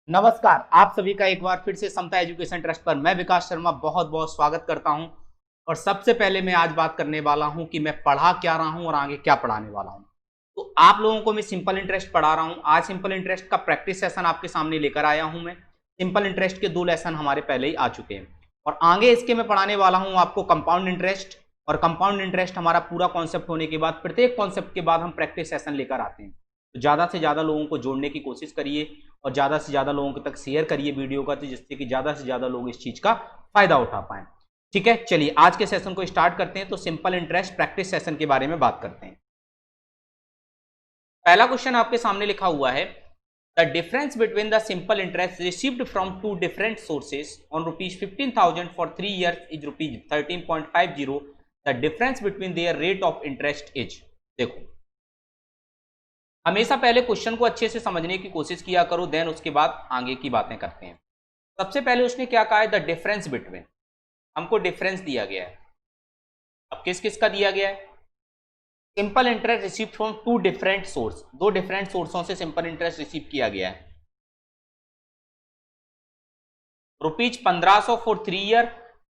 नमस्कार, आप सभी का एक बार फिर से समता एजुकेशन ट्रस्ट पर मैं विकास शर्मा बहुत बहुत स्वागत करता हूं। और सबसे पहले मैं आज बात करने वाला हूं कि मैं पढ़ा क्या रहा हूं और आगे क्या पढ़ाने वाला हूं। तो आप लोगों को मैं सिंपल इंटरेस्ट पढ़ा रहा हूं। आज सिंपल इंटरेस्ट का प्रैक्टिस सेशन आपके सामने लेकर आया हूं। मैं सिंपल इंटरेस्ट के 2 लेसन हमारे पहले ही आ चुके हैं और आगे इसके मैं पढ़ाने वाला हूं आपको कंपाउंड इंटरेस्ट। और कंपाउंड इंटरेस्ट हमारा पूरा कॉन्सेप्ट होने के बाद प्रत्येक कॉन्सेप्ट के बाद हम प्रैक्टिस सेशन लेकर आते हैं। तो ज़्यादा से ज़्यादा लोगों को जोड़ने की कोशिश करिए और ज़्यादा से ज़्यादा लोगों तक शेयर करिए वीडियो का, तो जिससे कि ज़्यादा से ज़्यादा लोग इस चीज़ का फायदा उठा पाएं। ठीक है, चलिए आज के सेशन को स्टार्ट करते हैं। तो सिंपल इंटरेस्ट प्रैक्टिस सेशन के बारे में बात करते हैं। पहला क्वेश्चन आपके सामने लिखा हुआ है, the difference between the simple interest received from two different sources on ₹15,000 for 3 years is ₹13.50। The difference between their rate of interest is. देखो, हमेशा पहले क्वेश्चन को अच्छे से समझने की कोशिश किया करो, देन उसके बाद आगे की बातें करते हैं। सबसे पहले उसने क्या कहा है, द डिफरेंस बिटवीन। हमको डिफरेंस दिया गया है। अब किस किस का दिया गया है? Simple interest receive from two different source, दो डिफरेंट सोर्सों से सिंपल इंटरेस्ट रिसीव किया गया है। ₹1500 for 3 year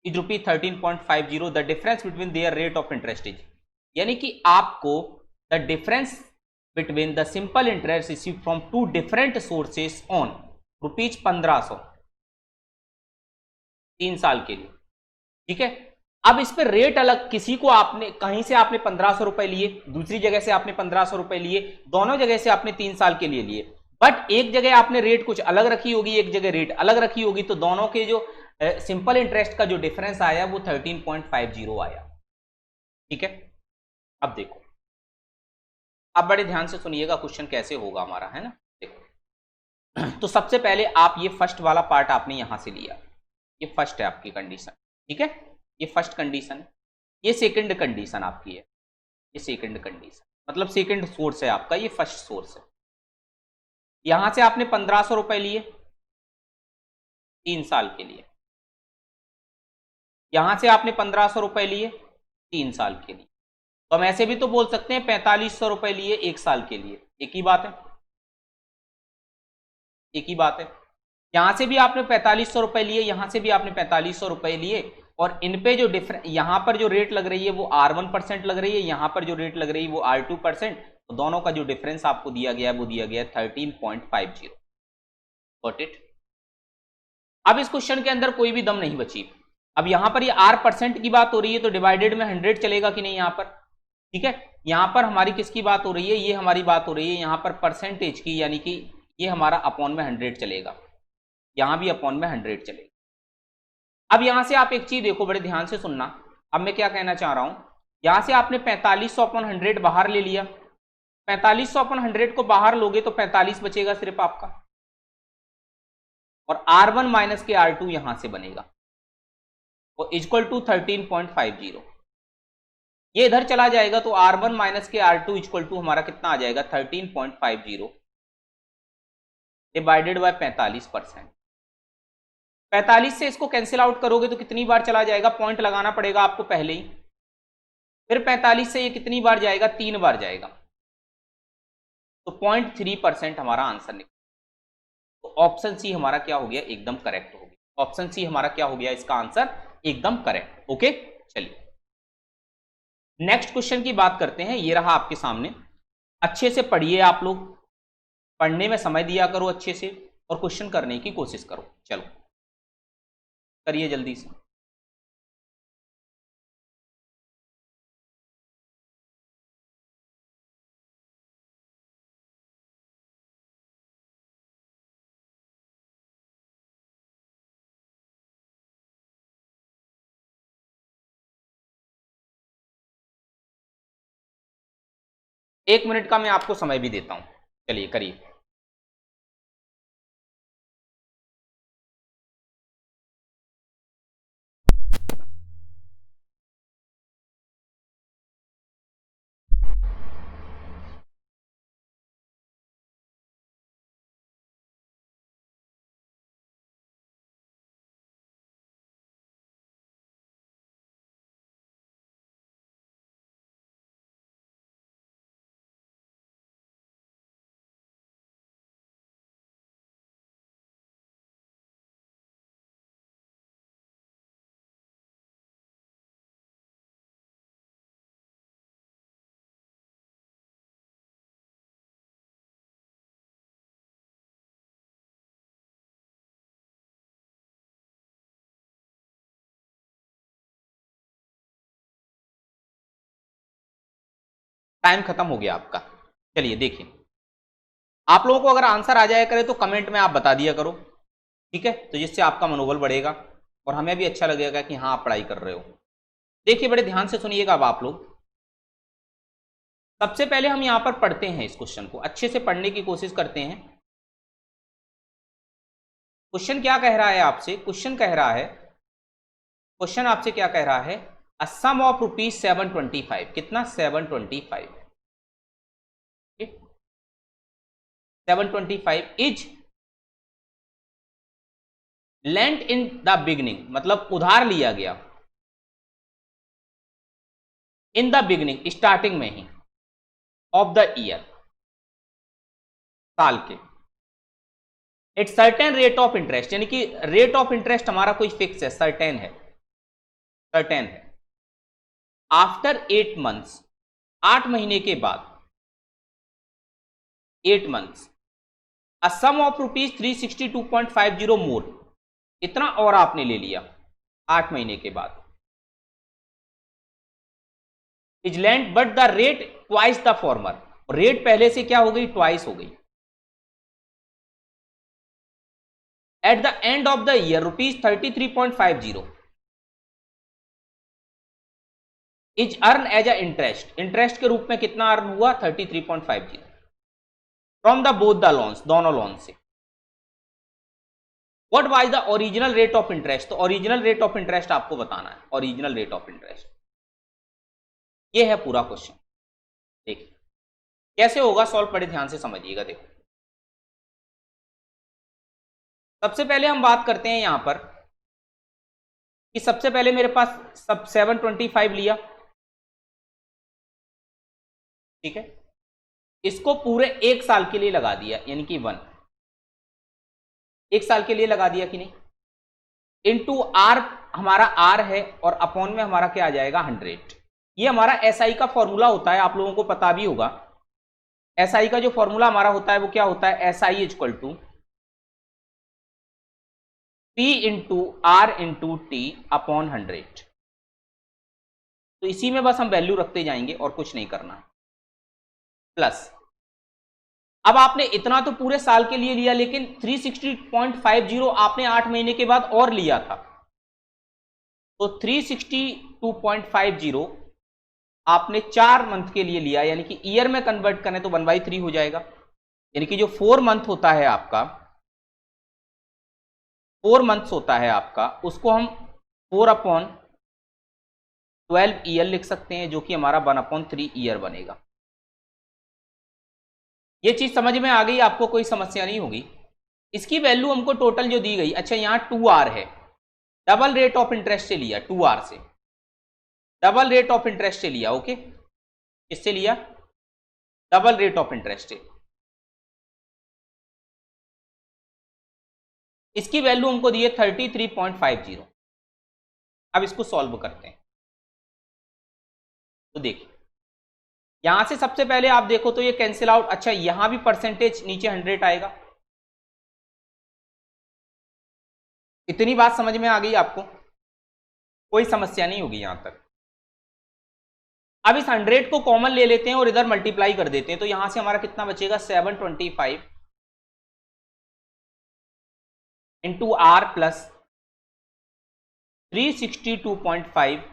is ₹13.50। The difference between their rate of interest is, यानी कि आपको the difference between the simple interest receive from two different sources on ₹1500 3 साल के लिए। ठीक है, अब इस पर रेट अलग, किसी को आपने कहीं से आपने ₹1500 लिए, दूसरी जगह से आपने ₹1500 लिए, दोनों जगह से आपने 3 साल के लिए लिए, बट एक जगह आपने रेट कुछ अलग रखी होगी, एक जगह रेट अलग रखी होगी, तो दोनों के जो सिंपल इंटरेस्ट का जो डिफरेंस आया वो 13.50 आया। ठीक है, अब देखो, अब बड़े ध्यान से सुनिएगा क्वेश्चन कैसे होगा हमारा, है ना। देखो, तो सबसे पहले आप ये फर्स्ट वाला पार्ट आपने यहां से लिया, ये फर्स्ट है आपकी कंडीशन। ठीक है, ये फर्स्ट कंडीशन है। ये सेकंड कंडीशन आपकी है, ये सेकंड कंडीशन मतलब सेकंड सोर्स है आपका, ये फर्स्ट सोर्स है। यहां से आपने ₹1500 लिए 3 साल के लिए, यहां से आपने ₹1500 लिए 3 साल के लिए, तो हम ऐसे भी तो बोल सकते हैं ₹4500 लिए 1 साल के लिए। एक ही बात है, एक ही बात है। यहां से भी आपने ₹4500 लिए, यहां से भी आपने ₹4500 लिए, और इन पे जो डिफरेंस, यहां पर जो रेट लग रही है वो R1% लग रही है, यहां पर जो रेट लग रही है वो R2%। तो दोनों का जो डिफरेंस आपको दिया गया है वो दिया गया है 13.50। Got it. अब इस क्वेश्चन के अंदर कोई भी दम नहीं बची। अब यहां पर ये R% की बात हो रही है, तो डिवाइडेड में 100 चलेगा कि नहीं यहां पर। ठीक है, यहां पर हमारी किसकी बात हो रही है, ये हमारी बात हो रही है यहां पर परसेंटेज की, यानी कि ये हमारा अपॉन में 100 चलेगा, यहां भी अपॉन में 100 चलेगा। अब यहां से आप एक चीज देखो, बड़े ध्यान से सुनना। अब मैं क्या कहना चाह रहा हूं, यहां से आपने 4500/100 बाहर ले लिया, 4500/100 को बाहर लोगे तो 45 बचेगा सिर्फ आपका, और R1 माइनस के R2 यहां से बनेगा, और इक्वल टू 13.50। ये इधर चला जाएगा तो R1 माइनस के R2 इक्वल टू हमारा कितना आ जाएगा 13.50 डिवाइडेड बाय 45%। 45 से इसको कैंसिल आउट करोगे तो कितनी बार चला जाएगा, पॉइंट लगाना पड़ेगा आपको पहले ही। फिर 45 से ये कितनी बार जाएगा, 3 बार जाएगा, तो 0.3% हमारा आंसर निकला। तो ऑप्शन सी हमारा क्या हो गया, एकदम करेक्ट हो गया। ऑप्शन सी हमारा क्या हो गया, इसका आंसर एकदम करेक्ट। ओके, चलिए नेक्स्ट क्वेश्चन की बात करते हैं। ये रहा आपके सामने, अच्छे से पढ़िए आप लोग, पढ़ने में समय दिया करो अच्छे से, और क्वेश्चन करने की कोशिश करो। चलो करिए जल्दी से। एक मिनट का मैं आपको समय भी देता हूं, चलिए करिए। टाइम खत्म हो गया आपका। चलिए देखिए, आप लोगों को अगर आंसर आ जाया करे तो कमेंट में आप बता दिया करो, ठीक है, तो जिससे आपका मनोबल बढ़ेगा और हमें भी अच्छा लगेगा कि हाँ आप पढ़ाई कर रहे हो। देखिए बड़े ध्यान से सुनिएगा अब आप लोग। सबसे पहले हम यहां पर पढ़ते हैं, इस क्वेश्चन को अच्छे से पढ़ने की कोशिश करते हैं। क्वेश्चन क्या कह रहा है आपसे? क्वेश्चन आपसे क्या कह रहा है? अ सम ऑफ रुपीज 725, कितना? 725, 725 is lent in the beginning, मतलब उधार लिया गया इन द बिगनिंग, स्टार्टिंग में ही, ऑफ द ईयर, साल के, eight certain rate of interest, यानी कि रेट ऑफ इंटरेस्ट हमारा कोई फिक्स है, सर्टेन है, आफ्टर 8 मंथ्स, 8 महीने के बाद, 8 months, a sum of rupees 362.50 more, इतना और आपने ले लिया 8 महीने के बाद, is lent but the rate twice the former, rate पहले से क्या हो गई? ट्वाइस हो गई। At the end of the year rupees 33.50 is earn as a interest, interest के रूप में कितना अर्न हुआ? 33.50 from the both the loans, दोनों लोन से। What was the original rate of interest, तो ओरिजिनल रेट ऑफ इंटरेस्ट आपको बताना है, ओरिजिनल रेट ऑफ इंटरेस्ट। ये है पूरा क्वेश्चन। देखिए कैसे होगा सॉल्व, बड़े ध्यान से समझिएगा। देखो सबसे पहले हम बात करते हैं यहां पर कि सबसे पहले मेरे पास सब 725 लिया, ठीक है, इसको पूरे 1 साल के लिए लगा दिया, यानी कि 1 साल के लिए लगा दिया कि नहीं, इनटू आर, हमारा आर है, और अपॉन में हमारा क्या आ जाएगा? 100। ये हमारा एसआई का फॉर्मूला होता है, आप लोगों को पता भी होगा। एसआई का जो फॉर्मूला हमारा होता है वो क्या होता है? SI equal to P into R into T upon 100। तो इसी में बस हम वैल्यू रखते जाएंगे और कुछ नहीं करना, प्लस अब आपने इतना तो पूरे साल के लिए लिया, लेकिन 360.50 आपने 8 महीने के बाद और लिया था, तो 362.50 आपने 4 मंथ के लिए लिया, यानी कि ईयर में कन्वर्ट करें तो 1/3 हो जाएगा, यानी कि जो 4 मंथ होता है आपका, 4 मंथ्स होता है आपका, उसको हम 4/12 ईयर लिख सकते हैं, जो कि हमारा 1/3 ईयर बनेगा। ये चीज समझ में आ गई आपको? कोई समस्या नहीं होगी। इसकी वैल्यू हमको टोटल जो दी गई, अच्छा यहां 2R है, डबल रेट ऑफ इंटरेस्ट से लिया, 2R से डबल रेट ऑफ इंटरेस्ट से लिया, ओके, किससे लिया? डबल रेट ऑफ इंटरेस्ट से। इसकी वैल्यू हमको दी है 33.50। अब इसको सॉल्व करते हैं। तो देखिए यहां से सबसे पहले आप देखो तो ये कैंसिल आउट, अच्छा यहां भी परसेंटेज नीचे 100 आएगा। इतनी बात समझ में आ गई आपको? कोई समस्या नहीं होगी यहां तक। अब इस 100 को कॉमन ले लेते हैं और इधर मल्टीप्लाई कर देते हैं, तो यहां से हमारा कितना बचेगा? 725 into are plus 362.5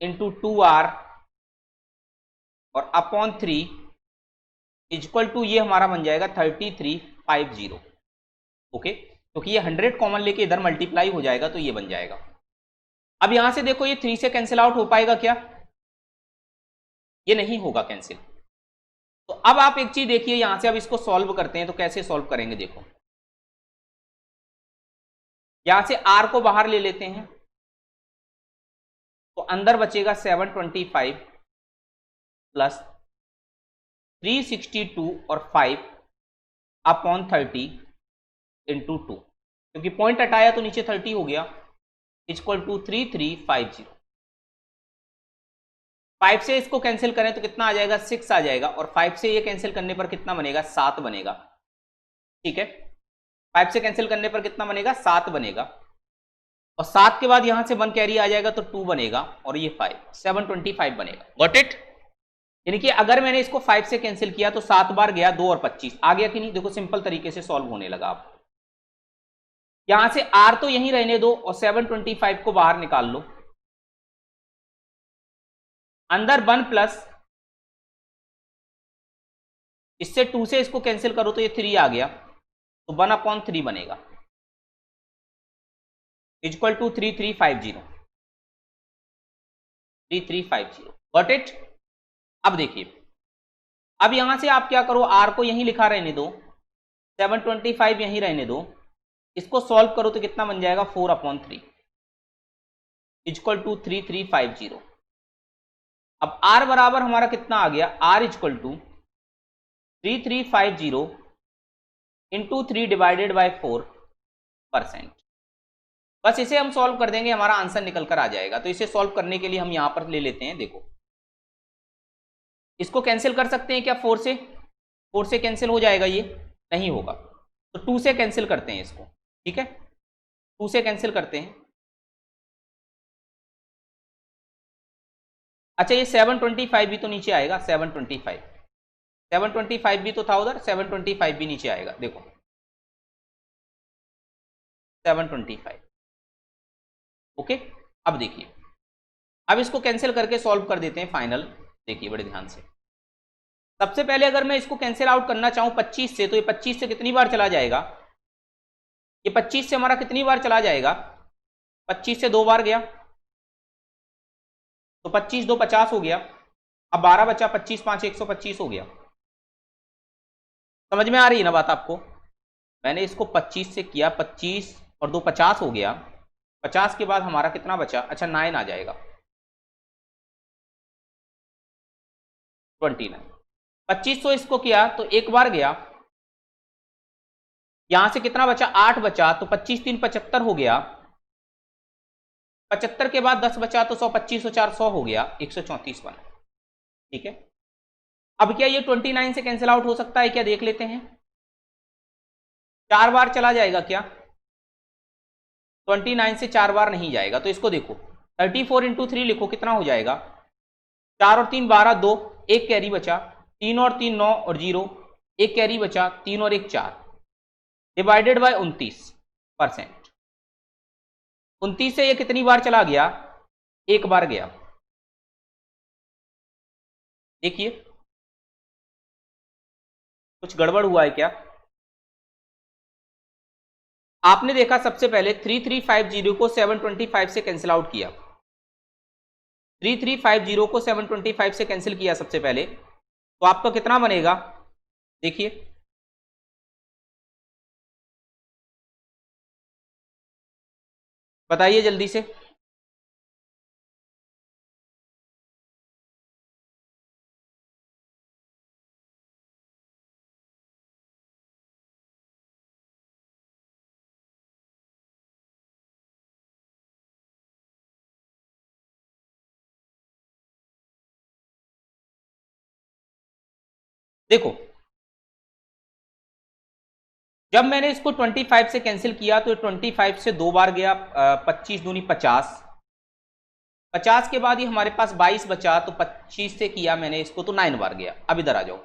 into 2R और अपॉन 3 इक्वल टू, ये हमारा बन जाएगा 3350, ओके, क्योंकि ये 100 कॉमन लेके इधर मल्टीप्लाई हो जाएगा तो ये बन जाएगा। अब यहां से देखो ये 3 से कैंसिल आउट हो पाएगा क्या? ये नहीं होगा कैंसिल। तो अब आप एक चीज देखिए, यहां से अब इसको सॉल्व करते हैं, तो कैसे सॉल्व करेंगे देखो, यहां से R को बाहर ले लेते हैं, तो अंदर बचेगा 725 प्लस 362 और 5 अपॉन 30 इंटू 2, क्योंकि पॉइंट हटाया तो नीचे 30 हो गया, इक्वल टू 3350। 5 से इसको कैंसिल करें तो कितना आ जाएगा? 6 आ जाएगा, और 5 से ये कैंसिल करने पर कितना बनेगा? 7 बनेगा, ठीक है, 5 से कैंसिल करने पर कितना बनेगा? 7 बनेगा, और 7 के बाद यहां से 1 कैरी आ जाएगा तो 2 बनेगा, और ये 5, 725 बनेगा। Got it? यानी कि अगर मैंने इसको 5 से कैंसिल किया तो 7 बार गया, 2 और 25 आ गया कि नहीं। देखो सिंपल तरीके से सॉल्व होने लगा। आप यहां से r तो यहीं रहने दो और 725 को बाहर निकाल लो। अंदर 1 प्लस इससे 2 से इसको कैंसिल करो तो ये 3 आ गया, तो 1/3 बनेगा इक्वल टू 3350। 3350 got it. अब देखिए, अब यहां से आप क्या करो, r को यहीं लिखा रहने दो, 725 यहीं रहने दो, इसको सॉल्व करो तो कितना बन जाएगा 4/3 इक्वल टू 3350। अब r बराबर हमारा कितना आ गया, r equal to 3350 into 3 divided by 4%। बस इसे हम सॉल्व कर देंगे, हमारा आंसर निकल कर आ जाएगा। तो इसे सॉल्व करने के लिए हम यहां पर ले लेते हैं, देखो इसको कैंसिल कर सकते हैं क्या 4 से, 4 से कैंसिल हो जाएगा, ये नहीं होगा, तो 2 से कैंसिल करते हैं इसको, ठीक है 2 से कैंसिल करते हैं। अच्छा ये 725 भी तो नीचे आएगा, 725 भी तो था उधर, 725 भी नीचे आएगा, देखो 725। ओके, अब देखिए, अब इसको कैंसिल करके सॉल्व कर देते हैं फाइनल। देखिए बड़े ध्यान से, सबसे पहले अगर मैं इसको कैंसिल आउट करना चाहूं 25 से, तो ये 25 से कितनी बार चला जाएगा, ये 25 से हमारा कितनी बार चला जाएगा, 25 से 2 बार गया, तो 25 2 50 हो गया। अब 12 बचा, 25 5 125 हो गया। समझ में आ रही है ना बात आपको। मैंने इसको 25 से किया, 25 और 2 50 हो गया। 50 के बाद हमारा कितना बचा, अच्छा 9 आ जाएगा, 29। 2500 इसको किया तो एक बार गया, यहां से कितना बचा 8 बचा, तो 25 3 75 हो गया। 75 के बाद 10 बचा तो 100, 25 4 100 हो गया, 134 बना। ठीक है, अब क्या ये 29 से कैंसिल आउट हो सकता है क्या, देख लेते हैं। 4 बार चला जाएगा क्या, 29 से 4 बार नहीं जाएगा, तो इसको देखो 34 इंटू 3 लिखो, कितना हो जाएगा, 4 और 3 12, 2 एक कैरी बचा, 3 और 3 9 और 0 एक कैरी बचा, 3 और 1 4 डिवाइडेड बाय 29%। 29 से ये कितनी बार चला गया, एक बार गया। देखिए कुछ गड़बड़ हुआ है क्या, आपने देखा सबसे पहले 3350 को 725 से कैंसिल आउट किया, 3350 को 725 से कैंसिल किया सबसे पहले, तो आपका कितना बनेगा, देखिए बताइए जल्दी से। देखो जब मैंने इसको 25 से कैंसिल किया तो 25 से 2 बार गया, 25 दूनी 50, 50 के बाद ये हमारे पास 22 बचा, तो 25 से किया मैंने इसको तो 9 बार गया। अब इधर आ जाओ,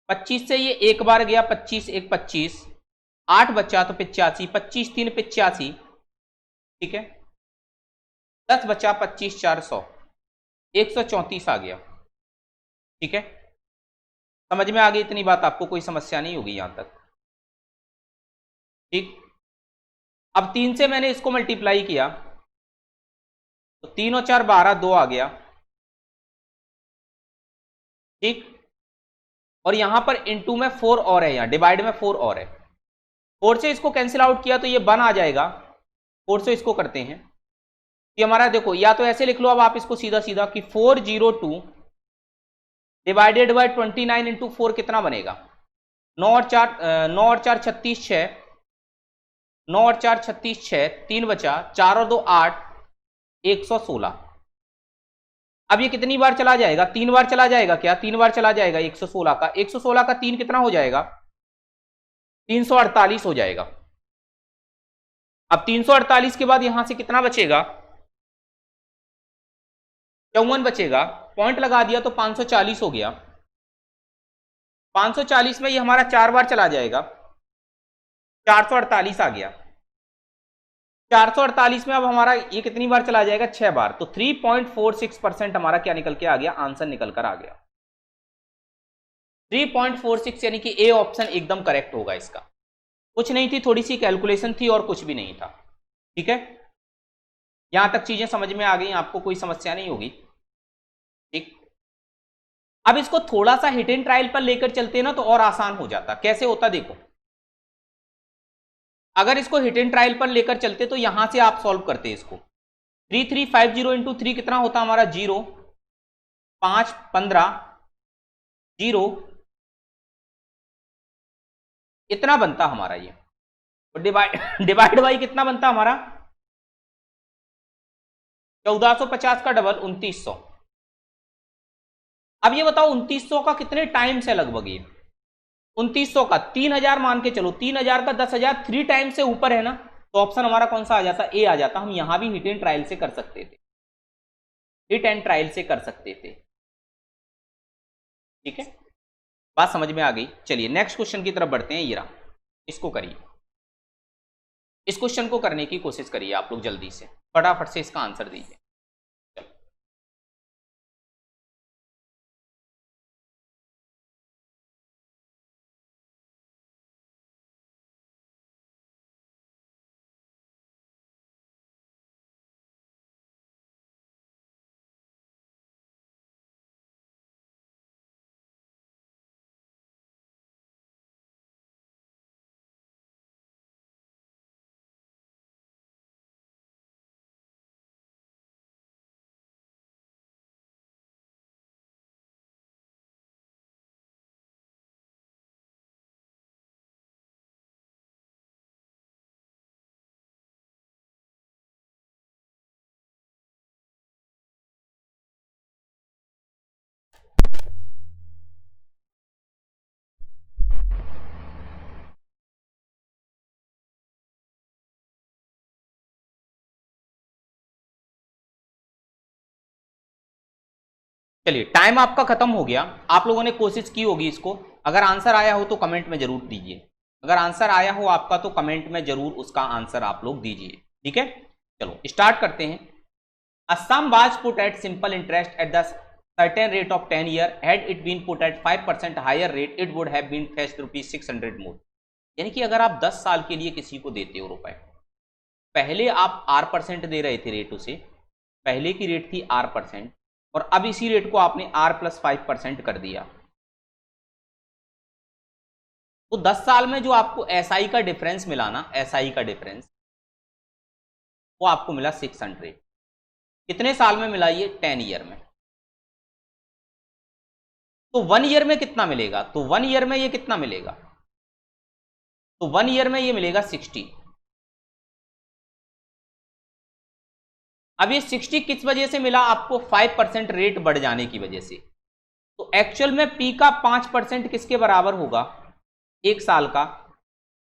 25 से ये एक बार गया, 25 1 25, 8 बचा तो 85, 25 3 85, ठीक है 10 बचा, 25 4 100, 134 आ गया। ठीक है, समझ में आ गई इतनी बात, आपको कोई समस्या नहीं होगी यहां तक। ठीक, अब 3 से मैंने इसको मल्टीप्लाई किया तो 3 और 4 12, 2 आ गया। ठीक, और यहां पर इनटू में 4 और है, यहां डिवाइड में 4 और है, 4 से इसको कैंसिल आउट किया तो ये 1 आ जाएगा। 4 से इसको करते हैं, ये हमारा देखो, या तो ऐसे लिख लो अब आप इसको सीधा सीधा कि 402 डिवाइडेड बाय 29 इंटू 4 कितना बनेगा, 9 और 4 36 6, 9 और 4 36 6, 3 बचा, 4 और 2 8, 116। अब ये कितनी बार चला जाएगा, 3 बार चला जाएगा क्या, 3 बार चला जाएगा 116 का, 116 का 3 कितना हो जाएगा, 348 हो जाएगा। अब 348 के बाद यहां से कितना बचेगा, 54 बचेगा, पॉइंट लगा दिया तो 540 हो गया। 540 में ये हमारा 4 बार चला जाएगा, 448 आ गया। 448 में अब हमारा ये कितनी बार चला जाएगा, 6 बार। तो 3.46% हमारा क्या निकल के आ गया, आंसर निकल कर आ गया 3.46, यानी कि ए ऑप्शन एकदम करेक्ट होगा इसका। कुछ नहीं थी, थोड़ी सी कैलकुलेशन थी और कुछ भी नहीं था। ठीक है, यहां तक चीजें समझ में आ गई, आपको कोई समस्या नहीं होगी। ठीक, अब इसको थोड़ा सा हिट एंड ट्रायल पर लेकर चलते हैं ना तो और आसान हो जाता। कैसे होता देखो, अगर इसको हिट एंड ट्रायल पर लेकर चलते तो यहां से आप सॉल्व करते इसको। 3350 इंटू 3 कितना होता हमारा, 0, 5 15 0, इतना बनता हमारा ये। डिवाइड डिवाइड बाई कितना बनता हमारा, 1450 का डबल 2900। अब ये बताओ 2900 का कितने टाइम से लगभग, ये 2900 का 3000 मान के चलो, 3000 का 10,000 3 टाइम से ऊपर है ना, तो ऑप्शन हमारा कौन सा आ जाता, ए आ जाता। हम यहां भी हिट एंड ट्रायल से कर सकते थे, हिट एंड ट्रायल से कर सकते थे। ठीक है, बात समझ में आ गई। चलिए नेक्स्ट क्वेश्चन की तरफ बढ़ते हैं। ये रहा, इसको करिए, इस क्वेश्चन को करने की कोशिश करिए आप लोग, जल्दी से फटाफट से इसका आंसर दीजिए। चलिए टाइम आपका खत्म हो गया, आप लोगों ने कोशिश की होगी इसको। अगर आंसर आया हो तो कमेंट में जरूर दीजिए, अगर आंसर आया हो आपका तो कमेंट में जरूर उसका आंसर आप लोग दीजिए। ठीक है, चलो स्टार्ट करते हैं। Assam was put at simple interest at the certain rate of 10 year. Had it been put at 5% higher rate, it would have been fetched rupees 600 more. यानी कि अगर आप 10 साल के लिए किसी को देते हो रुपए, पहले आप R% दे रहे थे रेट उसे, पहले की रेट थी R%, और अब इसी रेट को आपने R+5% कर दिया, तो 10 साल में जो आपको SI का डिफरेंस मिला ना, SI का डिफरेंस वो आपको मिला 600। कितने साल में मिला ये, 10 ईयर में। तो 1 ईयर में कितना मिलेगा, तो 1 ईयर में ये कितना मिलेगा, तो 1 ईयर में ये मिलेगा 60। अब ये 60 किस वजह से मिला आपको, 5% रेट बढ़ जाने की वजह से। तो एक्चुअल में पी का 5% किसके बराबर होगा, एक साल का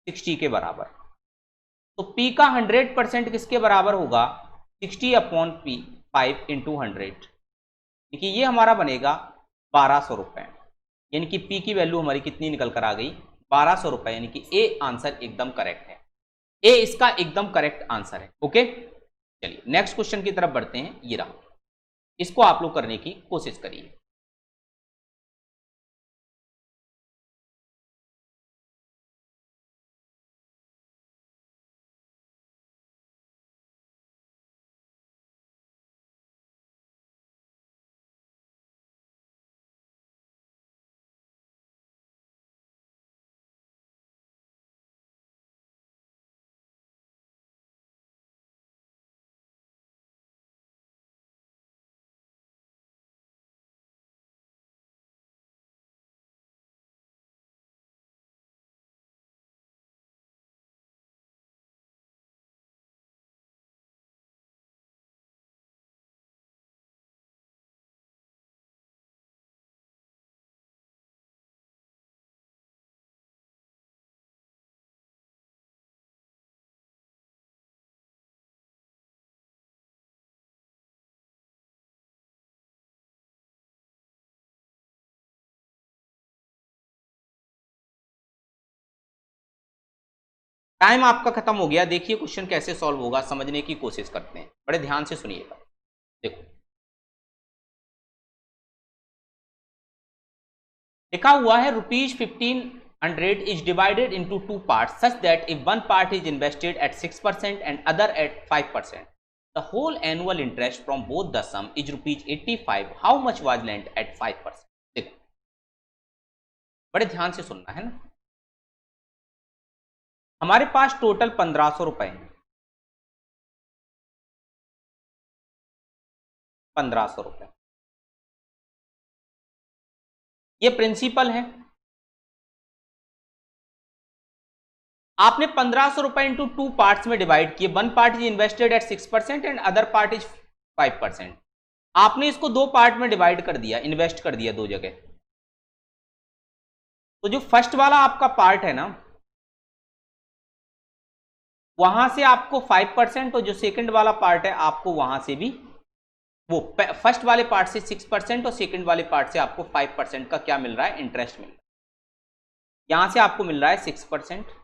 60 के बराबर। तो पी का 100% किसके बराबर होगा, 60/P 5 इंटू 100। देखिए ये हमारा बनेगा 1200 रुपए, यानी कि पी की वैल्यू हमारी कितनी निकल कर आ गई, 1200 रुपए, यानी कि ए आंसर एकदम करेक्ट है, ए इसका एकदम करेक्ट आंसर है। ओके, चलिए नेक्स्ट क्वेश्चन की तरफ बढ़ते हैं। ये रहा, इसको आप लोग करने की कोशिश करिए। टाइम आपका खत्म हो गया। देखिए क्वेश्चन कैसे सॉल्व होगा, समझने की कोशिश करते हैं, बड़े ध्यान से सुनिएगा। देखो लिखा हुआ है ₹1500 is divided into two parts such that if one part is invested at 6% and other at 5%, the whole annual interest from both the sum is ₹85. How much was lent at 5%? देखो बड़े ध्यान से सुनना है ना। हमारे पास टोटल 1500 रुपए है, 1500 रुपए ये प्रिंसिपल है। आपने 1500 रुपए इंटू टू पार्ट्स में डिवाइड किए। One part is invested at 6% and other part is 5%। आपने इसको दो पार्ट में डिवाइड कर दिया, इन्वेस्ट कर दिया दो जगह। तो जो फर्स्ट वाला आपका पार्ट है ना, वहां से आपको 5%, और जो सेकंड वाला पार्ट है आपको वहां से भी, वो फर्स्ट वाले पार्ट से 6% और सेकंड वाले पार्ट से आपको 5% का क्या मिल रहा है, इंटरेस्ट मिल रहा है। यहां से आपको मिल रहा है 6%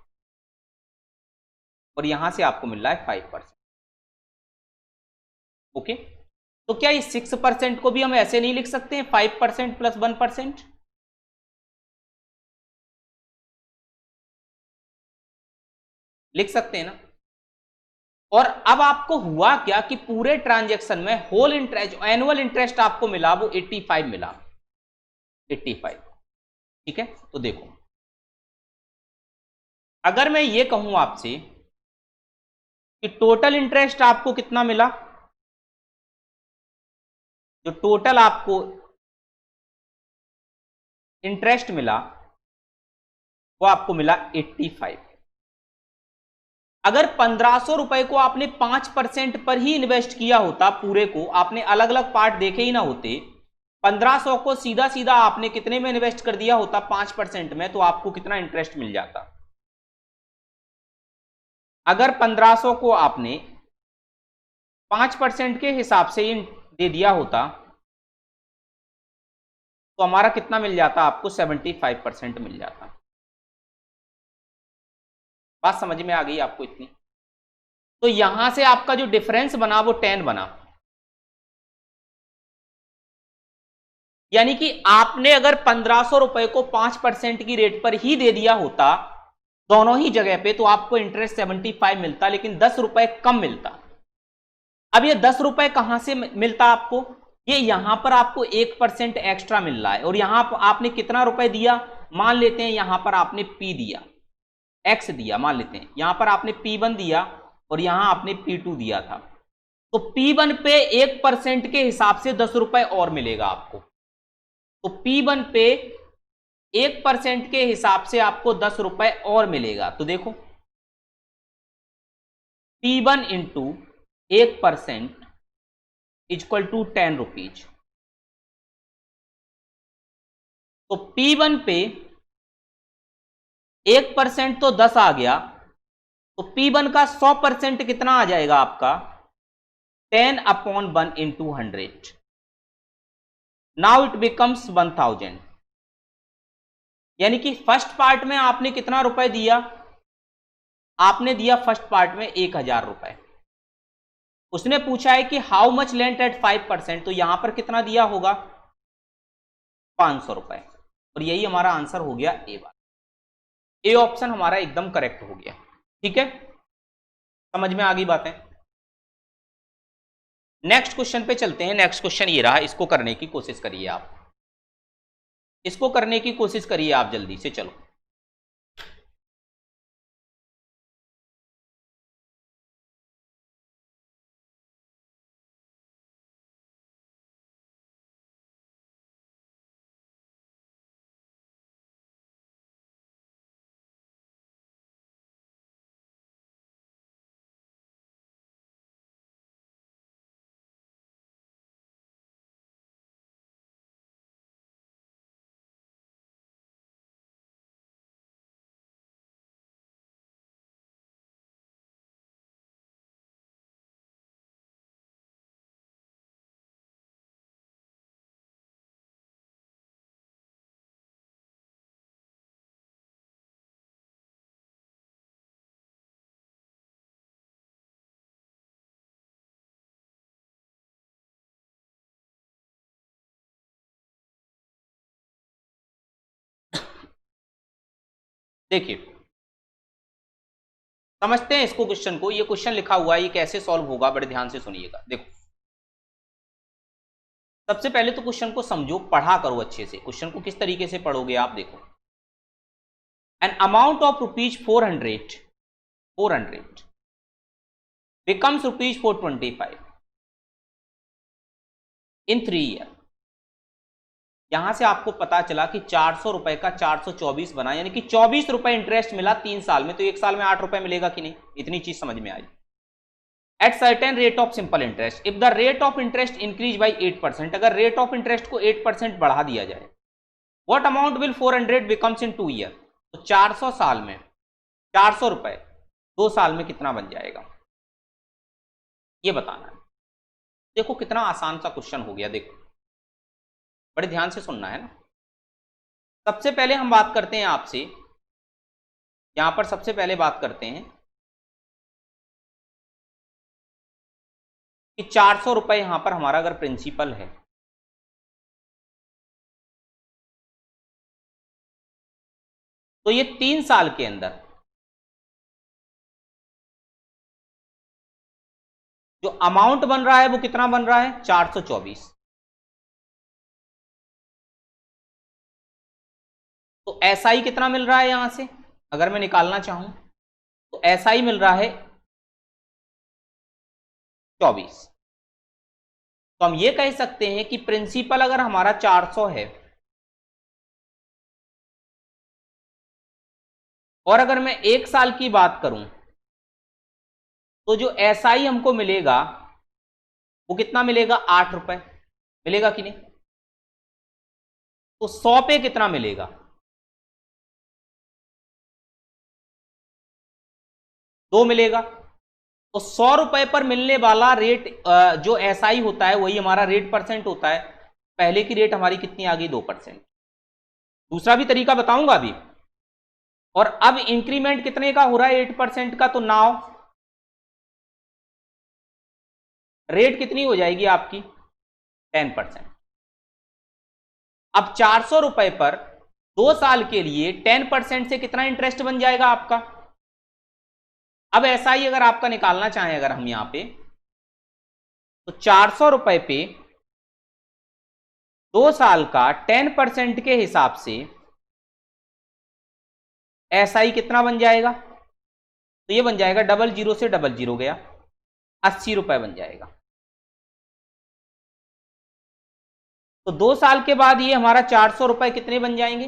और यहां से आपको मिल रहा है 5%। ओके, तो क्या इस 6% को भी हम ऐसे नहीं लिख सकते हैं 5% प्लस 1%? लिख सकते हैं ना। और अब आपको हुआ क्या कि पूरे ट्रांजैक्शन में होल इंटरेस्ट, एनुअल इंटरेस्ट आपको मिला वो 85 मिला, 85। ठीक है, तो देखो अगर मैं ये कहूं आपसे कि टोटल इंटरेस्ट आपको कितना मिला, जो टोटल आपको इंटरेस्ट मिला वो आपको मिला 85। अगर 1500 रुपए को आपने 5% पर ही इन्वेस्ट किया होता, पूरे को आपने अलग अलग पार्ट देखे ही ना होते, 1500 को सीधा सीधा आपने कितने में इन्वेस्ट कर दिया होता, 5% में, तो आपको कितना इंटरेस्ट मिल जाता। अगर 1500 को आपने 5% के हिसाब से दे दिया होता तो हमारा कितना मिल जाता, आपको 75% मिल जाता। बात समझ में आ गई आपको इतनी? तो यहां से आपका जो डिफरेंस बना वो 10 बना। यानी कि आपने अगर 1500 रुपए को 5% की रेट पर ही दे दिया होता दोनों ही जगह पे, तो आपको इंटरेस्ट 75 मिलता, लेकिन 10 रुपए कम मिलता। अब ये 10 रुपए कहां से मिलता आपको, ये यहां पर आपको 1% एक्स्ट्रा मिल रहा है, और यहां पर आपने कितना रुपए दिया, मान लेते हैं यहां पर आपने पी दिया, एक्स दिया, मान लेते हैं यहां पर आपने P1 दिया और यहां आपने P2 दिया था, तो P1 पे 1% के हिसाब से 10 रुपए और मिलेगा आपको। तो P1 पे 1% के हिसाब से आपको 10 रुपए और मिलेगा। तो देखो P1 into 1% equal to 10 rupees. तो P1 पे 1% तो 10 आ गया, तो P1 का 100% कितना आ जाएगा आपका, 10/1 इंटू 100। Now it becomes 1000। यानी कि फर्स्ट पार्ट में आपने कितना रुपए दिया, आपने दिया फर्स्ट पार्ट में 1000 रुपए। उसने पूछा है कि हाउ मच लेंट एट 5%, तो यहां पर कितना दिया होगा, 500 रुपए। और यही हमारा आंसर हो गया ए बार। ए ऑप्शन हमारा एकदम करेक्ट हो गया। ठीक है, समझ में आ गई बातें? नेक्स्ट क्वेश्चन पे चलते हैं। नेक्स्ट क्वेश्चन ये रहा, इसको करने की कोशिश करिए आप, इसको करने की कोशिश करिए आप जल्दी से, चलो। देखिए समझते हैं इसको, क्वेश्चन को। ये क्वेश्चन लिखा हुआ है, ये कैसे सॉल्व होगा, बड़े ध्यान से सुनिएगा। देखो सबसे पहले तो क्वेश्चन को समझो, पढ़ा करो अच्छे से। क्वेश्चन को किस तरीके से पढ़ोगे आप, देखो an amount of rupees 400 becomes rupees 425 in 3 year. यहां से आपको पता चला कि 400 रुपए का 424 बना, यानी कि 24 रुपए इंटरेस्ट मिला 3 साल में। तो 1 साल में 8 रुपए मिलेगा कि नहीं, इतनी चीज समझ में आई। At certain rate of simple interest, if the rate of interest increase by 8%, अगर रेट ऑफ इंटरेस्ट को 8% बढ़ा दिया जाए, what amount will 400 becomes in 2 year. तो 400 साल में 400 रुपए 2 साल में कितना बन जाएगा, ये बताना है। देखो कितना आसान सा क्वेश्चन हो गया, देखो बड़े ध्यान से सुनना है ना। सबसे पहले हम बात करते हैं आपसे, यहां पर सबसे पहले बात करते हैं कि 400 रुपए यहां पर हमारा अगर प्रिंसिपल है, तो ये 3 साल के अंदर जो अमाउंट बन रहा है वो कितना बन रहा है, 424। तो एसआई कितना मिल रहा है यहां से, अगर मैं निकालना चाहूं तो एसआई मिल रहा है 24। तो हम ये कह सकते हैं कि प्रिंसिपल अगर हमारा 400 है, और अगर मैं 1 साल की बात करूं तो जो एसआई हमको मिलेगा वो कितना मिलेगा, 8 रुपए मिलेगा कि नहीं। तो 100 पे कितना मिलेगा, 2 मिलेगा। तो 100 रुपए पर मिलने वाला रेट जो एसआई होता है वही हमारा रेट परसेंट होता है। पहले की रेट हमारी कितनी आ गई, 2%। दूसरा भी तरीका बताऊंगा अभी। और अब इंक्रीमेंट कितने का हो रहा है, 8% का। तो नाउ रेट कितनी हो जाएगी आपकी, 10%। अब 400 रुपए पर 2 साल के लिए 10% से कितना इंटरेस्ट बन जाएगा आपका। अब एसआई अगर आपका निकालना चाहें अगर हम यहां पे, तो 400 रुपए पे 2 साल का 10% के हिसाब से एसआई कितना बन जाएगा, तो ये बन जाएगा 00 से 00 गया, 80 रुपए बन जाएगा। तो 2 साल के बाद ये हमारा 400 रुपए कितने बन जाएंगे,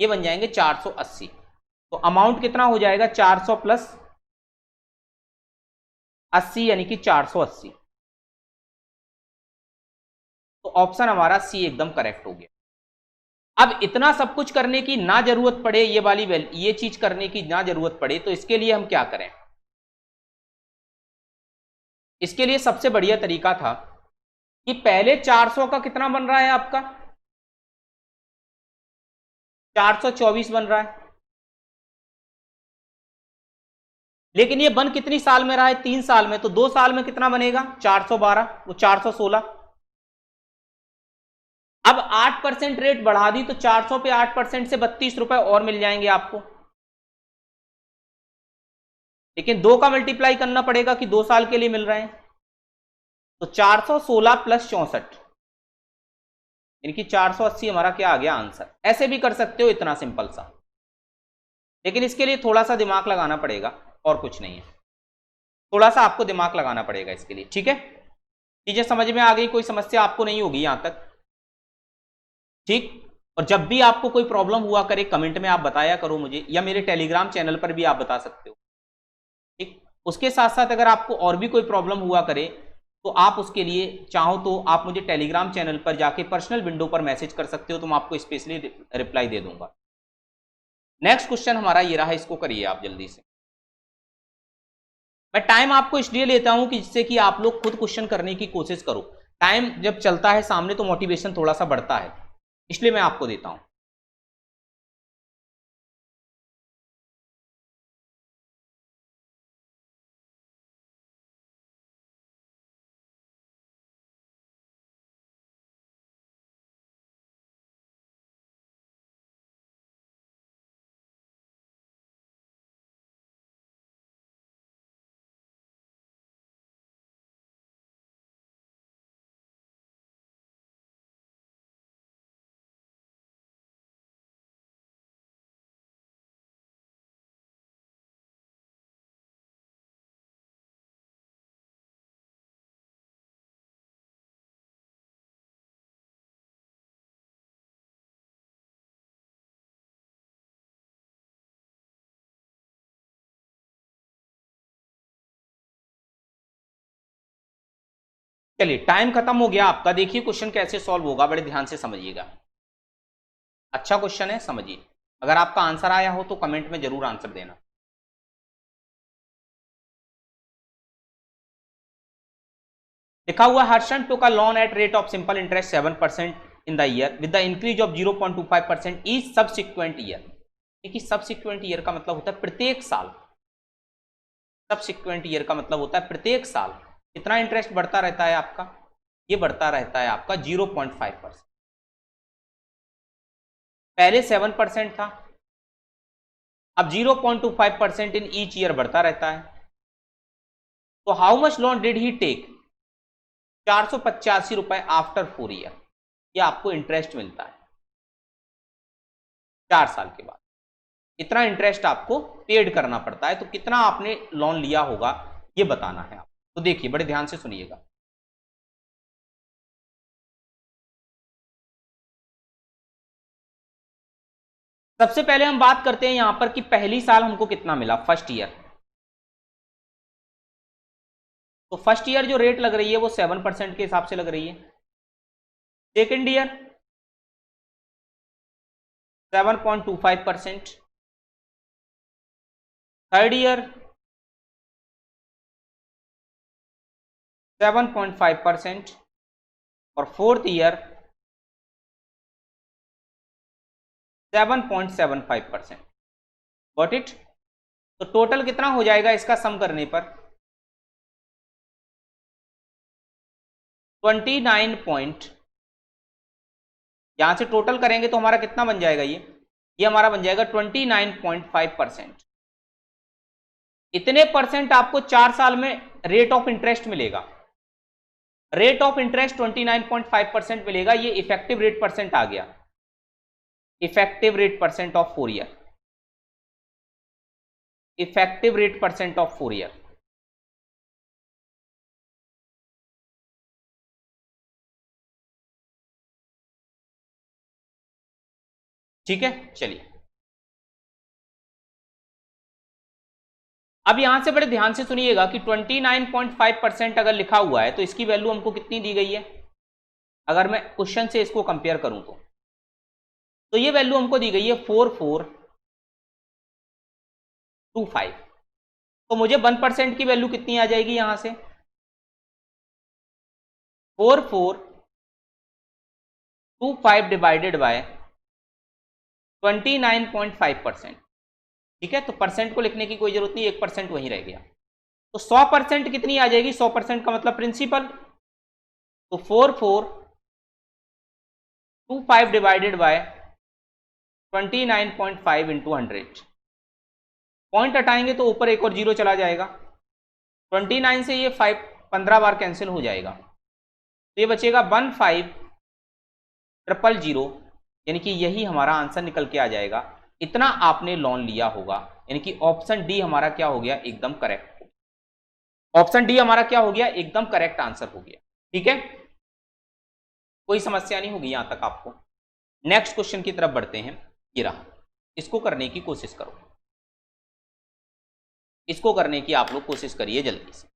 ये बन जाएंगे 480। तो अमाउंट कितना हो जाएगा, 400 प्लस 80 यानी कि 480। तो ऑप्शन हमारा सी एकदम करेक्ट हो गया। अब इतना सब कुछ करने की ना जरूरत पड़े, ये चीज करने की ना जरूरत पड़े, तो इसके लिए हम क्या करें। इसके लिए सबसे बढ़िया तरीका था कि पहले 400 का कितना बन रहा है आपका, 424 बन रहा है। लेकिन ये बन कितनी साल में रहा है, 3 साल में। तो 2 साल में कितना बनेगा, 412, वो 416। अब 8% रेट बढ़ा दी, तो 400 पे 8% से 32 रुपए और मिल जाएंगे आपको। लेकिन 2 का मल्टीप्लाई करना पड़ेगा कि 2 साल के लिए मिल रहे हैं। तो 416 प्लस 64 यानी कि 480 हमारा क्या आ गया आंसर। ऐसे भी कर सकते हो, इतना सिंपल सा। लेकिन इसके लिए थोड़ा सा दिमाग लगाना पड़ेगा, और कुछ नहीं है। थोड़ा सा आपको दिमाग लगाना पड़ेगा इसके लिए, ठीक है। चीजें समझ में आ गई, कोई समस्या आपको नहीं होगी यहां तक, ठीक। और जब भी आपको कोई प्रॉब्लम हुआ करे कमेंट में आप बताया करो मुझे, या मेरे टेलीग्राम चैनल पर भी आप बता सकते हो, ठीक। उसके साथ साथ अगर आपको और भी कोई प्रॉब्लम हुआ करे तो आप उसके लिए चाहो तो आप मुझे टेलीग्राम चैनल पर जाके पर्सनल विंडो पर मैसेज कर सकते हो, तो मैं आपको स्पेशली रिप्लाई दे दूंगा। नेक्स्ट क्वेश्चन हमारा ये रहा, इसको करिए आप जल्दी से। मैं टाइम आपको इसलिए लेता हूं कि जिससे कि आप लोग खुद क्वेश्चन करने की कोशिश करो। टाइम जब चलता है सामने तो मोटिवेशन थोड़ा सा बढ़ता है, इसलिए मैं आपको देता हूं। चलिए टाइम खत्म हो गया आपका। देखिए क्वेश्चन कैसे सॉल्व होगा, बड़े ध्यान से समझिएगा। अच्छा क्वेश्चन है, समझिए। अगर आपका आंसर आया हो तो कमेंट में जरूर आंसर देना। लिखा हुआ Harshan took a loan at rate of simple interest 7% in the year with the increase of 0.25% each subsequent year. देखिए सबसिक्वेंट ईयर का मतलब होता है प्रत्येक साल। सबसिक्वेंट ईयर का मतलब होता है प्रत्येक साल कितना इंटरेस्ट बढ़ता रहता है आपका, ये बढ़ता रहता है आपका 0.5%। पहले 7% था, अब 0.25% इन ईच ईयर बढ़ता रहता है। तो how much loan did he take, 485 रुपए आफ्टर 4 ईयर, ये आपको इंटरेस्ट मिलता है 4 साल के बाद। इतना इंटरेस्ट आपको पेड करना पड़ता है। तो कितना आपने लोन लिया होगा ये बताना है आप। तो देखिए बड़े ध्यान से सुनिएगा। सबसे पहले हम बात करते हैं यहां पर कि पहली साल हमको कितना मिला, फर्स्ट ईयर। तो फर्स्ट ईयर जो रेट लग रही है वो 7% के हिसाब से लग रही है। Second year 7.25%। Third year 7.5%। और फोर्थ ईयर 7.75%। Got it. तो टोटल कितना हो जाएगा इसका सम करने पर, 29 पॉइंट, यहां से टोटल करेंगे तो हमारा कितना बन जाएगा, ये हमारा बन जाएगा 29.5%। इतने परसेंट आपको 4 साल में रेट ऑफ इंटरेस्ट मिलेगा। रेट ऑफ इंटरेस्ट 29.5% मिलेगा। ये इफेक्टिव रेट परसेंट आ गया, effective rate percent of 4 year, effective rate percent of 4 year. ठीक है, चलिए अब यहां से बड़े ध्यान से सुनिएगा कि 29.5% अगर लिखा हुआ है तो इसकी वैल्यू हमको कितनी दी गई है। अगर मैं क्वेश्चन से इसको कंपेयर करूं तो ये वैल्यू हमको दी गई है 4425। तो मुझे 1% की वैल्यू कितनी आ जाएगी यहां से, 4425 डिवाइडेड बाय 29.5%। ठीक है, तो परसेंट को लिखने की कोई जरूरत नहीं, 1% वहीं रह गया। तो 100% कितनी आ जाएगी, 100% का मतलब प्रिंसिपल। तो 4425 डिवाइडेड बाय 29.5 इंटू 100। पॉइंट हटाएंगे तो ऊपर एक और जीरो चला जाएगा। 29 से ये 15 बार कैंसिल हो जाएगा, तो ये बचेगा 15,000,000, यानी कि यही हमारा आंसर निकल के आ जाएगा। इतना आपने लोन लिया होगा, यानी कि ऑप्शन डी हमारा क्या हो गया, एकदम करेक्ट। ऑप्शन डी हमारा क्या हो गया, एकदम करेक्ट आंसर हो गया। ठीक है, कोई समस्या नहीं होगी यहां तक आपको। नेक्स्ट क्वेश्चन की तरफ बढ़ते हैं। ये रहा, इसको करने की कोशिश करो, इसको करने की आप लोग कोशिश करिए जल्दी से।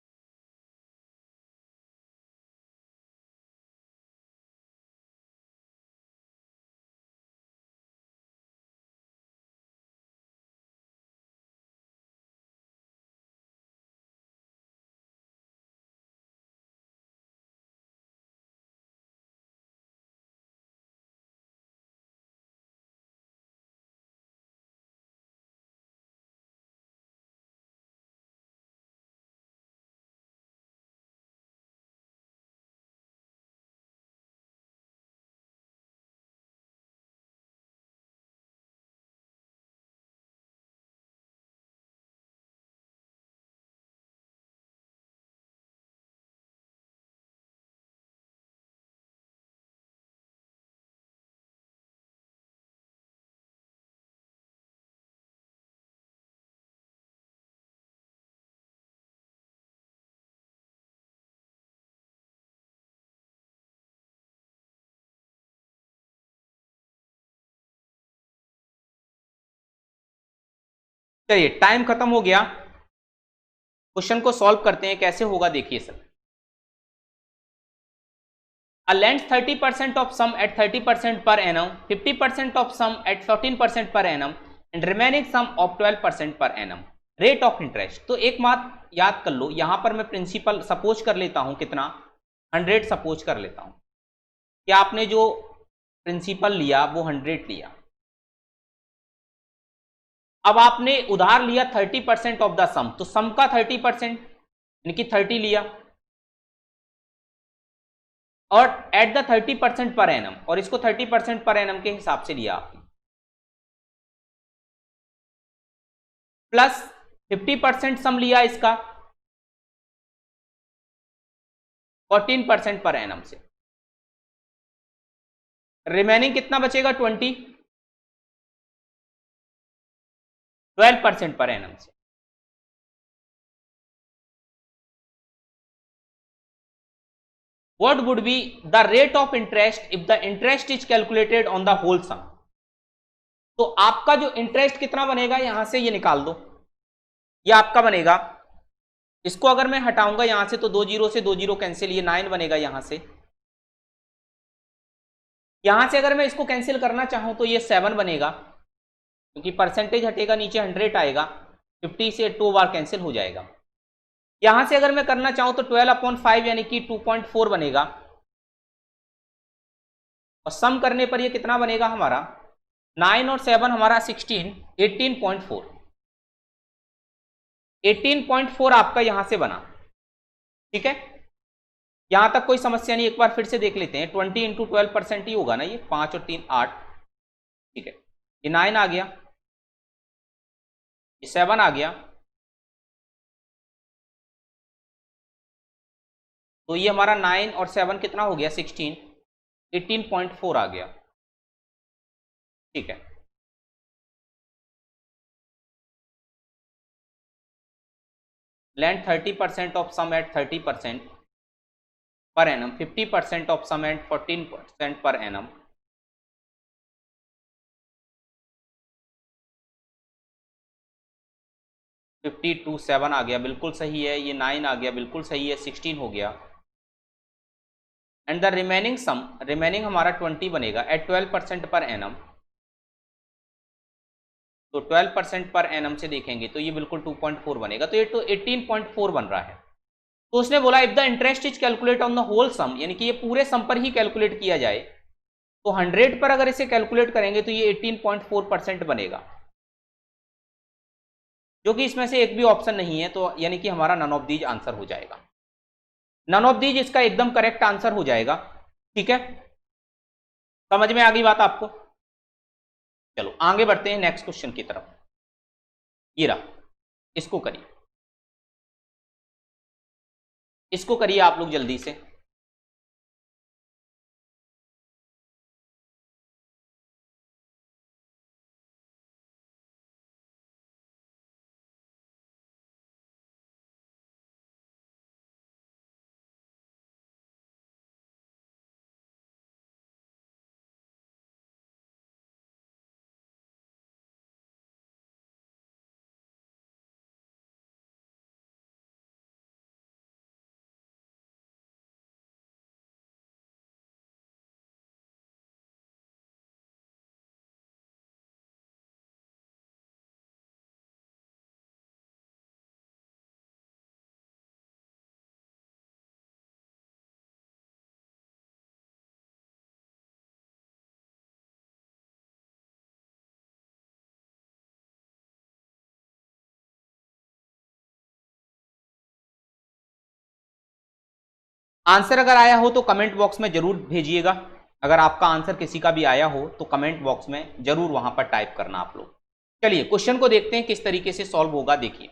चलिए टाइम खत्म हो गया, क्वेश्चन को सॉल्व करते हैं कैसे होगा, देखिए sir. A lends 30% of sum at 30% per annum, 50% of sum at 14% per annum and remaining sum of 12% per annum. Rate of interest, तो एक बात याद कर लो, यहां पर मैं प्रिंसिपल सपोज कर लेता हूं, कितना 100 सपोज कर लेता हूं कि आपने जो प्रिंसिपल लिया वो 100 लिया। अब आपने उधार लिया 30% ऑफ द सम, तो सम का 30% यानी कि 30 लिया और एट द 30% पर एनम, और इसको 30% पर एनम के हिसाब से लिया आपने, प्लस 50% सम लिया इसका 14% पर एनम से, रिमेनिंग कितना बचेगा 12% पर एनम से। What would be the rate of interest if the interest is calculated on the whole sum? तो आपका जो इंटरेस्ट कितना बनेगा यहां से ये निकाल दो, ये आपका बनेगा, इसको अगर मैं हटाऊंगा यहां से तो 2 जीरो से 2 जीरो कैंसिल, ये 9 बनेगा यहां से अगर मैं इसको कैंसिल करना चाहूं तो ये 7 बनेगा, क्योंकि परसेंटेज हटेगा नीचे 100 आएगा, 50 से 2 बार कैंसिल हो जाएगा। यहां से अगर मैं करना चाहूं तो 12/5 यानी कि 2.4 बनेगा, और सम करने पर ये कितना बनेगा हमारा 9 और 7 हमारा 16, 18.4, 18.4 आपका यहां से बना। ठीक है, यहां तक कोई समस्या नहीं, एक बार फिर से देख लेते हैं। 20 इंटू 12% ही होगा ना, ये 5 और 3 8। ठीक है, ये 9 आ गया, ये 7 आ गया, तो ये हमारा 9 और 7 कितना हो गया 16, 18.4 आ गया। ठीक है, lend 30% of sum at 30% per annum, 50% of sum at 14% per annum, fifty two 7 आ गया, बिल्कुल सही है। ये 9 आ गया, बिल्कुल सही है, 16 हो गया। And the remaining sum, remaining हमारा 20 बनेगा एट 12% पर एनम, तो 12% पर एनम से देखेंगे तो ये बिल्कुल 2.4 बनेगा, तो ये तो 18.4 बन रहा है। तो उसने बोला if the interest is calculate on the whole sum, यानी कि ये पूरे सम पर ही कैलकुलेट किया जाए, तो 100 पर अगर इसे कैलकुलेट करेंगे तो ये 18.4% बनेगा, जो कि इसमें से एक भी ऑप्शन नहीं है, तो यानी कि हमारा नन ऑफ दीज आंसर हो जाएगा, नन ऑफ दीज इसका एकदम करेक्ट आंसर हो जाएगा। ठीक है, समझ में आ गई बात आपको? चलो आगे बढ़ते हैं नेक्स्ट क्वेश्चन की तरफ। ये रहा, इसको करिए, इसको करिए आप लोग जल्दी से। आंसर अगर आया हो तो कमेंट बॉक्स में जरूर भेजिएगा, अगर आपका आंसर किसी का भी आया हो तो कमेंट बॉक्स में जरूर वहां पर टाइप करना आप लोग। चलिए क्वेश्चन को देखते हैं किस तरीके से सॉल्व होगा। देखिए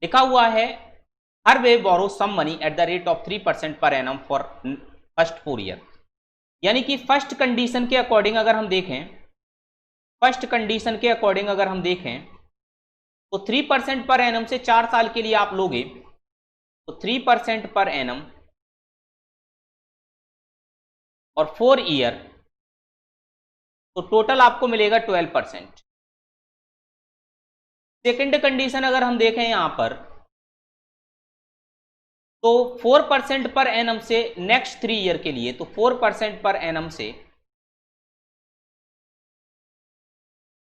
लिखा हुआ है Harvey borrow some money at the rate of 3% per annum for first 4 year, यानी कि फर्स्ट कंडीशन के अकॉर्डिंग अगर हम देखें, फर्स्ट कंडीशन के अकॉर्डिंग अगर हम देखें तो 3% पर एनम से 4 साल के लिए आप लोगे तो 3% पर एनम और 4 ईयर, तो टोटल आपको मिलेगा 12%। सेकंड कंडीशन अगर हम देखें यहां पर तो 4% पर एनम से नेक्स्ट 3 ईयर के लिए, तो 4% पर एनम से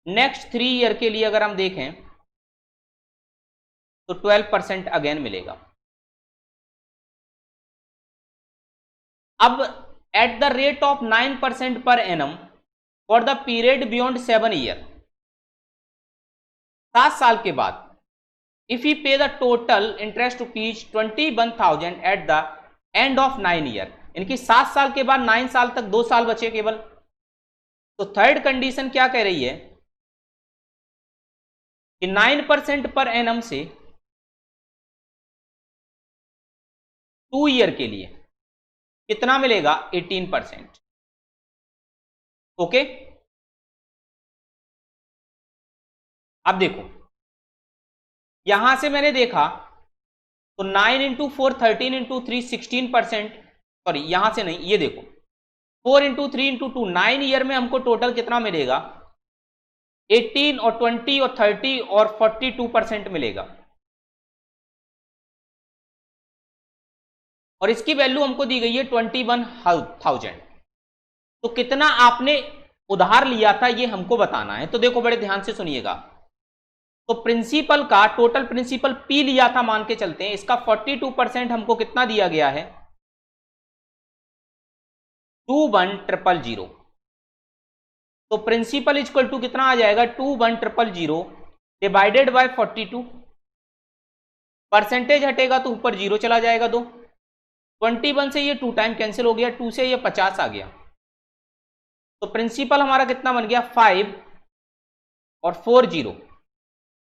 नेक्स्ट 3 ईयर के लिए अगर हम देखें तो 12% अगेन मिलेगा। अब eight the rate of 9% per annum for the period beyond 7 year, 7 साल के बाद, इफ यू पे the total interest rupees 21,000 eight the end of 9 year, इनकी 7 साल के बाद 9 साल तक 2 साल बचे केवल। तो थर्ड कंडीशन क्या कह रही है कि 9% पर एनम से 2 ईयर के लिए कितना मिलेगा, 18%। ओके, अब देखो यहां से मैंने देखा तो 9 इंटू 4 13 इंटू 3 16%, सॉरी यहां से नहीं, ये देखो 4 इंटू 3 इंटू 2 9 ईयर में हमको टोटल कितना मिलेगा, 18 और 20 और 30 और 42% मिलेगा। और इसकी वैल्यू हमको दी गई है 21,000। तो कितना आपने उधार लिया था ये हमको बताना है। तो देखो बड़े ध्यान से सुनिएगा, तो प्रिंसिपल का टोटल प्रिंसिपल P लिया था मान के चलते हैं, इसका 42% हमको कितना दिया गया है, 21,000। तो प्रिंसिपल इक्वल टू कितना आ जाएगा, 21,000 डिवाइडेड बाय 42, परसेंटेज हटेगा तो ऊपर जीरो चला जाएगा 2, 21 से ये 2 टाइम कैंसिल हो गया, 2 से ये 50 आ गया। तो प्रिंसिपल हमारा कितना बन गया, 5 और 40,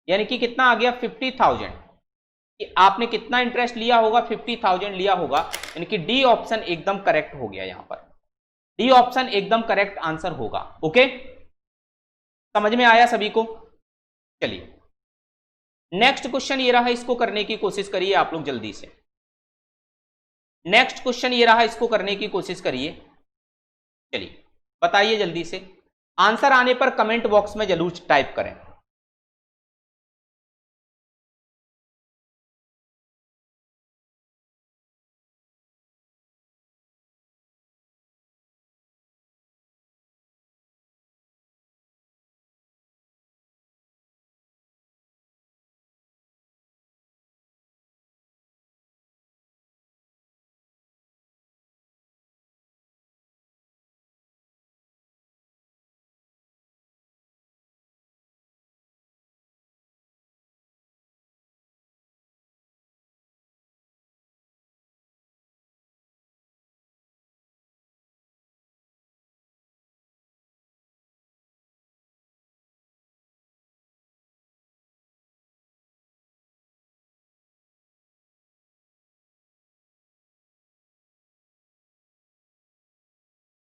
यानी कि कितना आ गया 50,000। कि आपने कितना इंटरेस्ट लिया होगा, 50,000 लिया होगा, यानी कि डी ऑप्शन एकदम करेक्ट हो गया। यहां पर डी ऑप्शन एकदम करेक्ट आंसर होगा। ओके, समझ में आया सभी को? चलिए नेक्स्ट क्वेश्चन ये रहा, इसको करने की कोशिश करिए आप लोग जल्दी से। नेक्स्ट क्वेश्चन ये रहा, इसको करने की कोशिश करिए। चलिए बताइए जल्दी से, आंसर आने पर कमेंट बॉक्स में जरूर टाइप करें।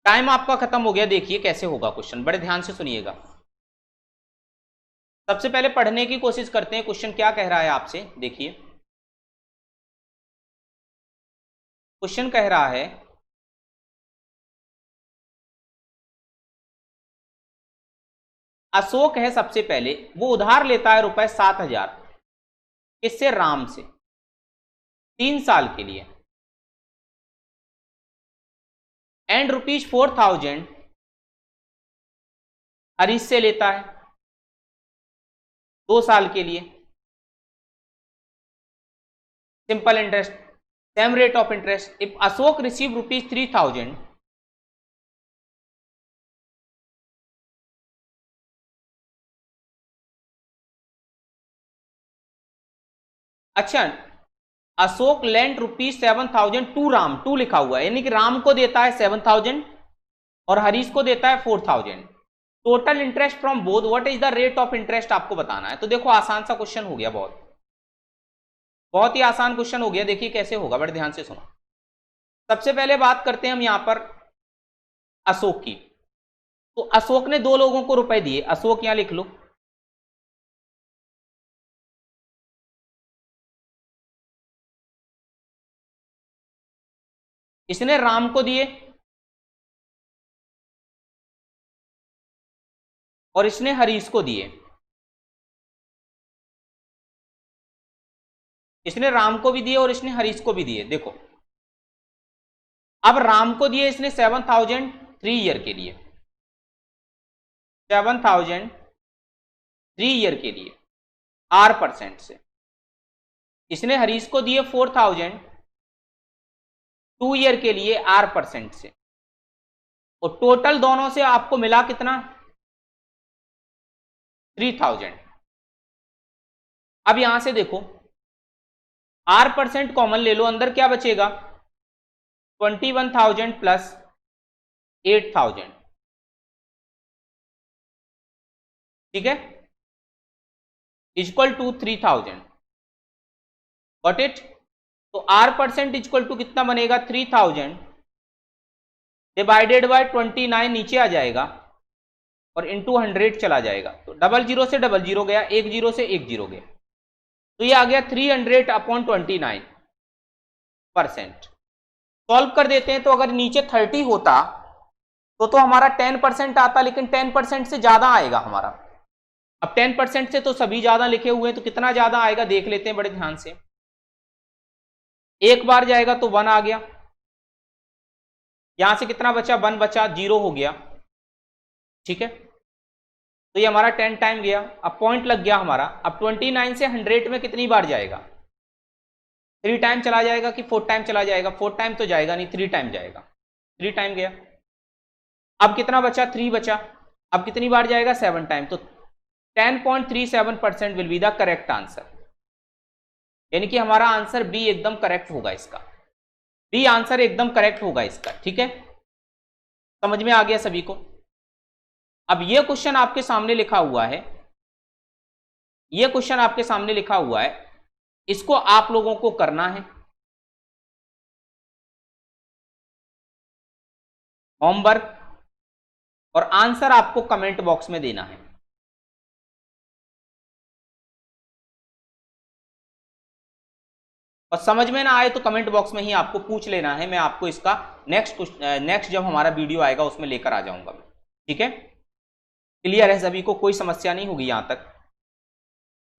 टाइम आपका खत्म हो गया। देखिए कैसे होगा क्वेश्चन, बड़े ध्यान से सुनिएगा। सबसे पहले पढ़ने की कोशिश करते हैं, क्वेश्चन क्या कह रहा है आपसे। देखिए क्वेश्चन कह रहा है अशोक है, सबसे पहले वो उधार लेता है रुपए 7,000 किससे, राम से, 3 साल के लिए, एंड रुपीज 4,000 हरीश से लेता है 2 साल के लिए, simple interest, same rate of interest. If Ashok receive rupees 3,000, अच्छा Ashok lend rupees 7,000 to Ram, two लिखा हुआ है, यानी कि राम को देता है 7,000 और हरीश को देता है 4,000। Total interest from both, what is the rate of interest आपको बताना है। तो देखो आसान सा क्वेश्चन हो गया, बहुत बहुत ही आसान क्वेश्चन हो गया। देखिए कैसे होगा, बड़े ध्यान से सुनो। सबसे पहले बात करते हैं हम यहां पर अशोक की। तो अशोक ने 2 लोगों को रुपए दिए, अशोक यहां लिख लो, इसने राम को दिए और इसने हरीश को दिए। इसने राम को भी दिए और इसने हरीश को भी दिए। देखो अब राम को दिए इसने 7,000 3 ईयर के लिए, 7,000 3 ईयर के लिए R% से। इसने हरीश को दिए 4,000 2 ईयर के लिए R% से। और टोटल दोनों से आपको मिला कितना? 3,000। अब यहां से देखो R% कॉमन ले लो, अंदर क्या बचेगा? 21,000 प्लस 8,000, ठीक है, इक्वल टू 3,000। Got it? तो R% इक्वल टू कितना बनेगा? 3,000 डिवाइडेड बाय 29 नीचे आ जाएगा और इंटू 100 चला जाएगा। तो 00 से 00 गया, 10 से 10 गया, तो ये आ गया 300/29%। सॉल्व कर देते हैं। तो अगर नीचे 30 होता तो हमारा 10% आता, लेकिन 10% से ज्यादा आएगा हमारा। अब 10% से तो सभी ज्यादा लिखे हुए हैं, तो कितना ज्यादा आएगा देख लेते हैं बड़े ध्यान से। एक बार जाएगा तो 1 आ गया, यहां से कितना बचा? 1 बचा, 0 हो गया, ठीक है। तो ये हमारा 10 टाइम गया। अब पॉइंट लग गया हमारा। अब 29 से 100 में कितनी बार जाएगा? 3 टाइम चला जाएगा कि 4 टाइम चला जाएगा? 4 टाइम तो जाएगा नहीं, 3 टाइम जाएगा। 3 टाइम गया। अब कितना बचा? 3 बचा। अब कितनी बार जाएगा? 7 टाइम। तो 10.37% will be the correct answer, यानी कि हमारा आंसर बी एकदम करेक्ट होगा इसका। बी आंसर एकदम करेक्ट होगा इसका, ठीक है। समझ में आ गया सभी को? अब ये क्वेश्चन आपके सामने लिखा हुआ है, ये क्वेश्चन आपके सामने लिखा हुआ है, इसको आप लोगों को करना है। होमवर्क और आंसर आपको कमेंट बॉक्स में देना है। और समझ में ना आए तो कमेंट बॉक्स में ही आपको पूछ लेना है, मैं आपको इसका नेक्स्ट जब हमारा वीडियो आएगा उसमें लेकर आ जाऊंगा, ठीक है। क्लियर है सभी को? कोई समस्या नहीं होगी यहां तक,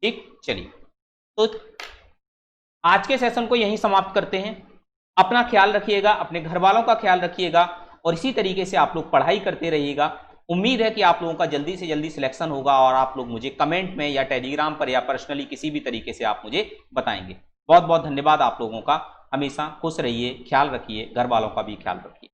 ठीक। चलिए, तो आज के सेशन को यहीं समाप्त करते हैं। अपना ख्याल रखिएगा, अपने घर वालों का ख्याल रखिएगा और इसी तरीके से आप लोग पढ़ाई करते रहिएगा। उम्मीद है कि आप लोगों का जल्दी से जल्दी सिलेक्शन होगा और आप लोग मुझे कमेंट में या टेलीग्राम पर या पर्सनली किसी भी तरीके से आप मुझे बताएंगे। बहुत बहुत धन्यवाद आप लोगों का। हमेशा खुश रहिए, ख्याल रखिए, घर वालों का भी ख्याल रखिए।